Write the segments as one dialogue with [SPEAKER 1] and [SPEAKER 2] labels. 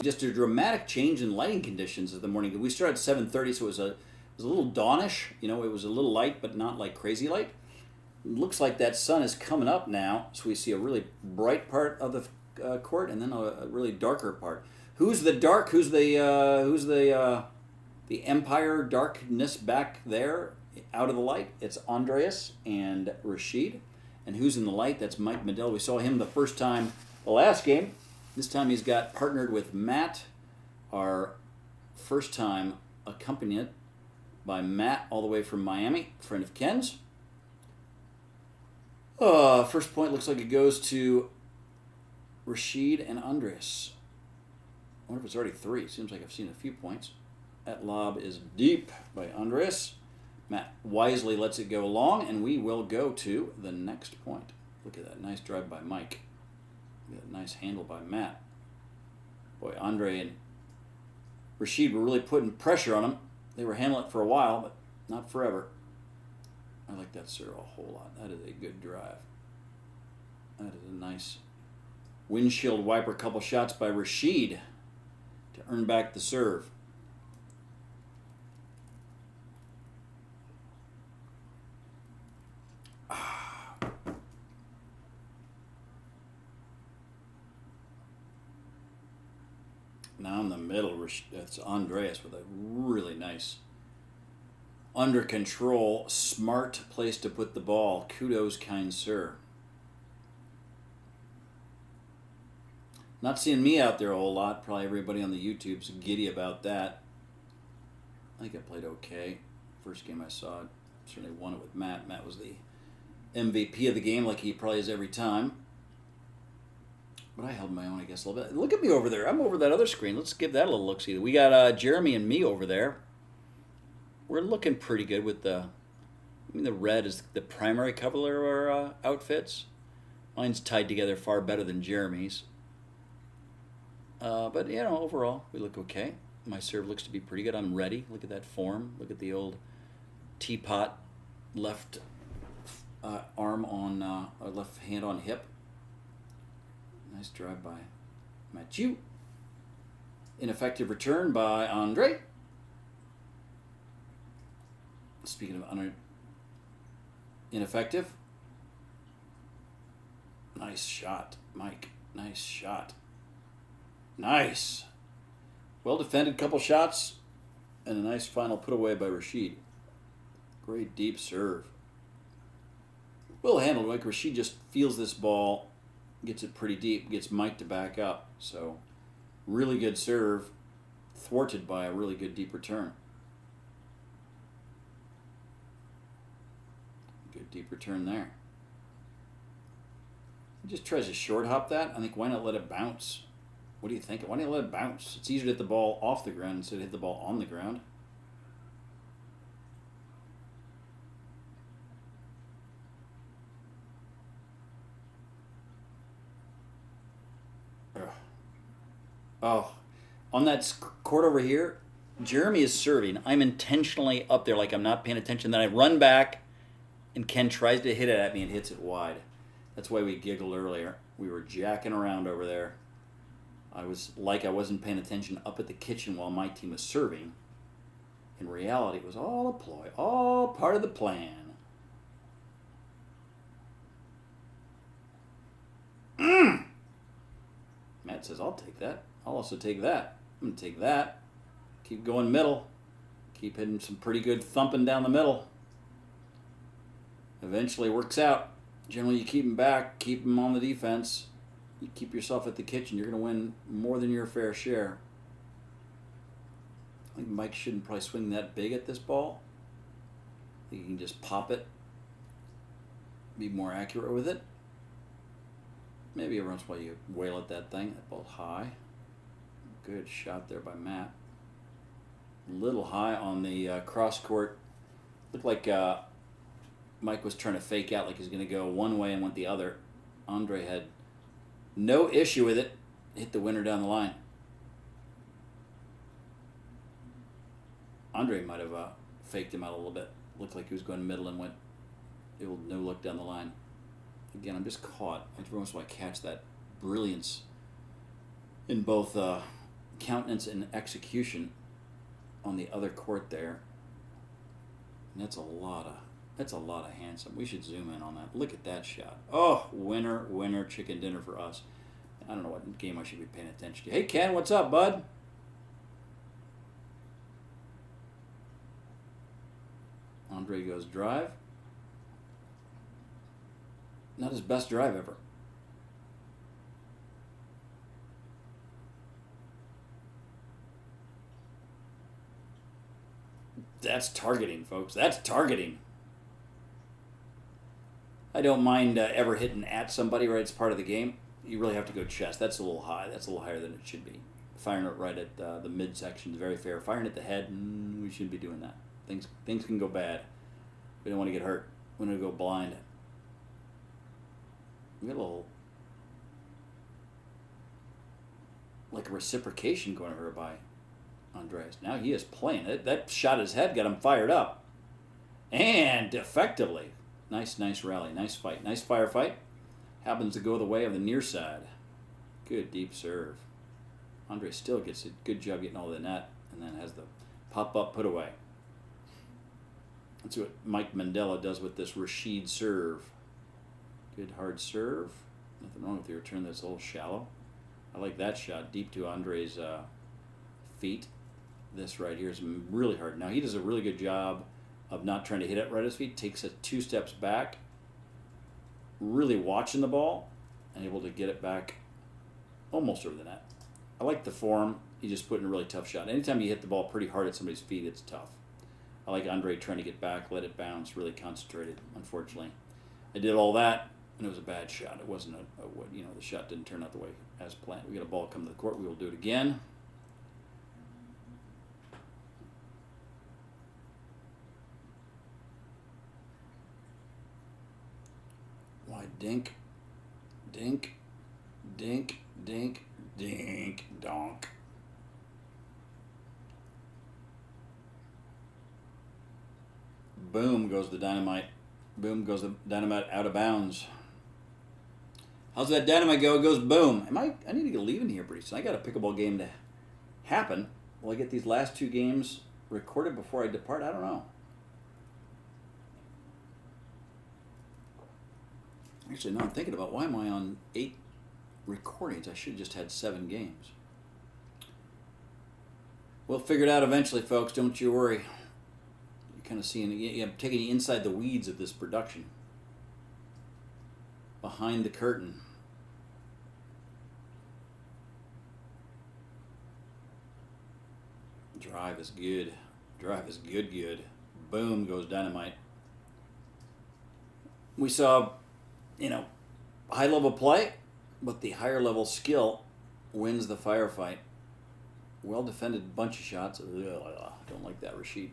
[SPEAKER 1] Just a dramatic change in lighting conditions of the morning. We started at 7:30, so it was a little dawnish. You know, it was a little light, but not like crazy light. It looks like that sun is coming up now, so we see a really bright part of the court and then a really darker part. Who's the dark? Who's the Empire darkness back there out of the light? It's Andreas and Rashid. And who's in the light? That's Mike Medill. We saw him the first time the last game. This time he's got partnered with Matt, our first time accompanied by Matt all the way from Miami, friend of Ken's. First point looks like it goes to Rashid and Andreas. I wonder if it's already 3. Seems like I've seen a few points. That lob is deep by Andreas. Matt wisely lets it go long, and we will go to the next point. Look at that nice drive by Mike. Look at that nice handle by Matt. Boy, Andre and Rashid were really putting pressure on him. They were handling it for a while, but not forever. I like that serve a whole lot. That is a good drive. That is a nice windshield wiper couple shots by Rashid to earn back the serve. Now in the middle, that's Andreas with a really nice, under control, smart place to put the ball. Kudos, kind sir. Not seeing me out there a whole lot. Probably everybody on the YouTube's giddy about that. I think I played okay. First game I saw, certainly won it with Matt. Matt was the MVP of the game, like he probably is every time. But I held my own, I guess, a little bit. Look at me over there. I'm over that other screen. Let's give that a little look-see. We got Jeremy and me over there. We're looking pretty good with the red is the primary color of our outfits. Mine's tied together far better than Jeremy's. But, you know, overall, we look okay. My serve looks to be pretty good. I'm ready. Look at that form. Look at the old teapot left arm on, left hand on hip. Nice drive by Mathieu. Ineffective return by Andre. Speaking of ineffective. Nice shot, Mike. Nice shot. Nice. Well defended couple shots and a nice final put away by Rashid. Great deep serve. Well handled. Like Rashid just feels this ball, gets it pretty deep, gets Mike to back up. So really good serve, thwarted by a really good deep return. Good deep return there. He just tries to short hop that. I think why not let it bounce? What do you think? Why don't you let it bounce? It's easier to hit the ball off the ground instead of hit the ball on the ground. Oh, on that court over here, Jeremy is serving. I'm intentionally up there like I'm not paying attention. Then I run back, and Ken tries to hit it at me and hits it wide. That's why we giggled earlier. We were jacking around over there. I was like I wasn't paying attention up at the kitchen while my team was serving. In reality, it was all a ploy, all part of the plan. Matt says, I'll take that. I'll also take that. I'm going to take that. Keep going middle. Keep hitting some pretty good thumping down the middle. Eventually works out. Generally, you keep them back, keep them on the defense. You keep yourself at the kitchen, you're going to win more than your fair share. I think Mike shouldn't probably swing that big at this ball. I think you can just pop it. Be more accurate with it. Maybe every once in a while you wail at that thing. That ball's high. Good shot there by Matt. Little high on the cross court. Looked like Mike was trying to fake out like he's going to go one way and went the other. Andre had no issue with it. Hit the winner down the line. Andre might have faked him out a little bit. Looked like he was going middle and went the old no look down the line. Again, I'm just caught. Every once in a while I catch that brilliance in both countenance and execution on the other court there. And that's a lot of handsome. We should zoom in on that. Look at that shot. Oh, winner, winner, chicken dinner for us. I don't know what game I should be paying attention to. Hey, Ken, what's up, bud? Andre goes drive. Not his best drive ever. That's targeting, folks. That's targeting. I don't mind ever hitting at somebody, right? It's part of the game. You really have to go chest. That's a little high. That's a little higher than it should be. Firing it right at the midsection is very fair. Firing at the head, we shouldn't be doing that. Things can go bad. We don't want to get hurt. We don't want to go blind. We got a little, like a reciprocation going over by Andreas. Now he is playing it. That shot at his head got him fired up. And effectively. Nice rally. Nice fight. Nice firefight. Happens to go the way of the near side. Good deep serve. Andre still gets a good job getting all the net and then has the pop-up put away. That's what Mike Mandela does with this Rashid serve. Good hard serve. Nothing wrong with the return that's a little shallow. I like that shot deep to Andre's feet. This right here is really hard. Now he does a really good job of not trying to hit it right at his feet. Takes it 2 steps back. Really watching the ball and able to get it back almost over the net. I like the form. He just put in a really tough shot. Anytime you hit the ball pretty hard at somebody's feet, it's tough. I like Andre trying to get back, let it bounce, really concentrated. Unfortunately, I did all that, and it was a bad shot. It wasn't the shot didn't turn out the way as planned. We got a ball come to the court. We will do it again. Why dink, dink, dink, dink, dink, donk. Boom goes the dynamite. Boom goes the dynamite out of bounds. How's that dynamite go? It goes boom. I need to get leaving here pretty soon. I got a pickleball game to happen. Will I get these last 2 games recorded before I depart? I don't know. Actually, no, I'm thinking about why am I on 8 recordings? I should have just had 7 games. We'll figure it out eventually, folks. Don't you worry. You're kind of seeing, I'm taking you inside the weeds of this production. Behind the curtain. Drive is good. Drive is good. Boom goes dynamite. We saw, high level play, but the higher level skill wins the firefight. Well defended bunch of shots. Don't like that, Rashid.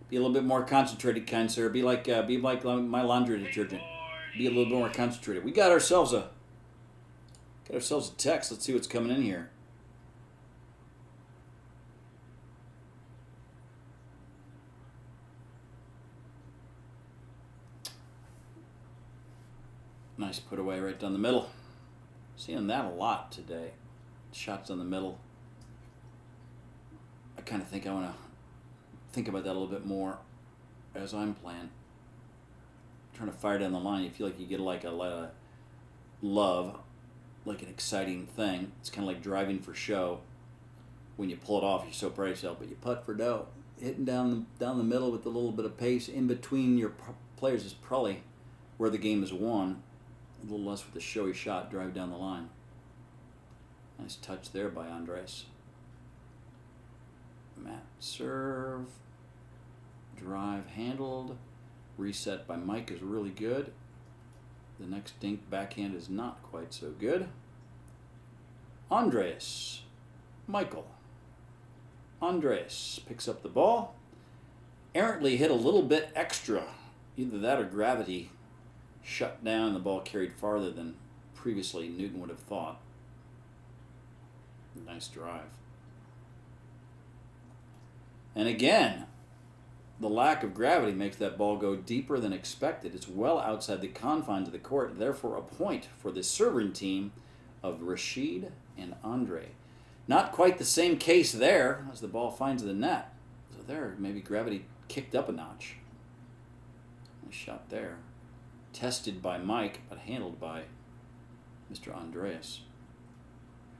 [SPEAKER 1] Be a little bit more concentrated, kind sir. Be like my laundry detergent. Be a little bit more concentrated. We got ourselves a text. Let's see what's coming in here. Nice put away right down the middle. Seeing that a lot today. Shots down the middle. I kind of think I want to think about that a little bit more as I'm playing. Trying to fire down the line. You feel like you get like a love, like an exciting thing. It's kind of like driving for show. When you pull it off, you're so proud of yourself, but you putt for dough. Hitting down the middle with a little bit of pace in between your players is probably where the game is won. A little less with the showy shot, drive down the line. Nice touch there by Andres. Matt serve. Drive handled. Reset by Mike is really good. The next dink backhand is not quite so good. Andres. Michael. Andres picks up the ball. Errantly hit a little bit extra. Either that or gravity shut down. The ball carried farther than previously Newton would have thought. Nice drive. And again, the lack of gravity makes that ball go deeper than expected. It's well outside the confines of the court, therefore a point for the serving team of Rashid and Andre. Not quite the same case there as the ball finds the net. So there, maybe gravity kicked up a notch. Nice shot there. Tested by Mike, but handled by Mr. Andreas.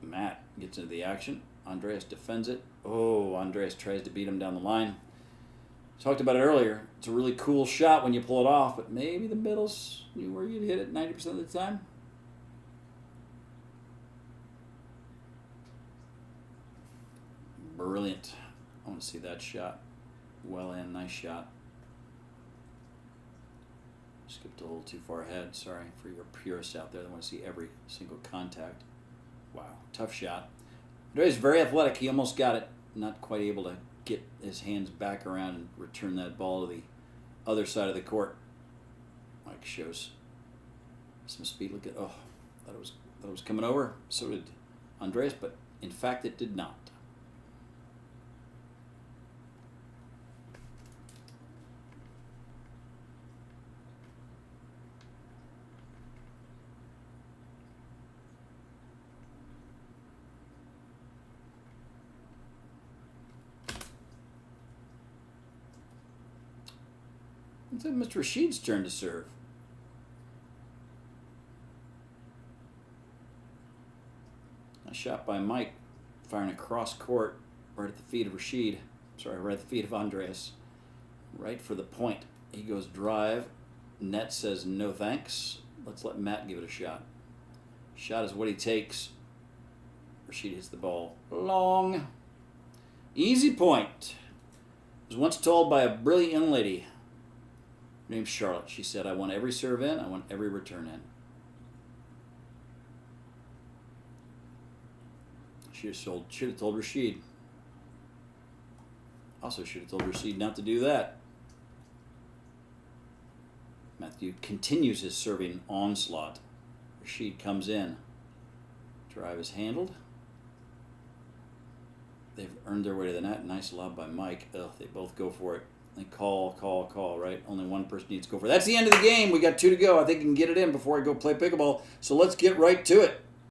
[SPEAKER 1] Matt gets into the action. Andreas defends it. Oh, Andreas tries to beat him down the line. Talked about it earlier. It's a really cool shot when you pull it off, but maybe the middle's where you'd hit it 90% of the time. Brilliant. I want to see that shot. Well in. Nice shot. Skipped a little too far ahead. Sorry for your purists out there that want to see every single contact. Wow. Tough shot. Andreas is very athletic. He almost got it. Not quite able to get his hands back around and return that ball to the other side of the court. Mike shows some speed. Look at, oh, thought it was coming over. So did Andreas, but in fact it did not. It's Mr. Rashid's turn to serve. A shot by Mike, firing across court, right at the feet of Rashid. Sorry, right at the feet of Andreas. Right for the point. He goes drive. Net says no thanks. Let's let Matt give it a shot. Shot is what he takes. Rashid hits the ball long. Easy point. Was once told by a brilliant young lady named Charlotte. She said, I want every serve in, I want every return in. Should have told Rashid. Also should have told Rashid not to do that. Matthew continues his serving onslaught. Rashid comes in. Drive is handled. They've earned their way to the net. Nice lob by Mike. Ugh, they both go for it. They call, right? Only one person needs to go for it. That's the end of the game. We got 2 to go. I think I can get it in before I go play pickleball. So let's get right to it.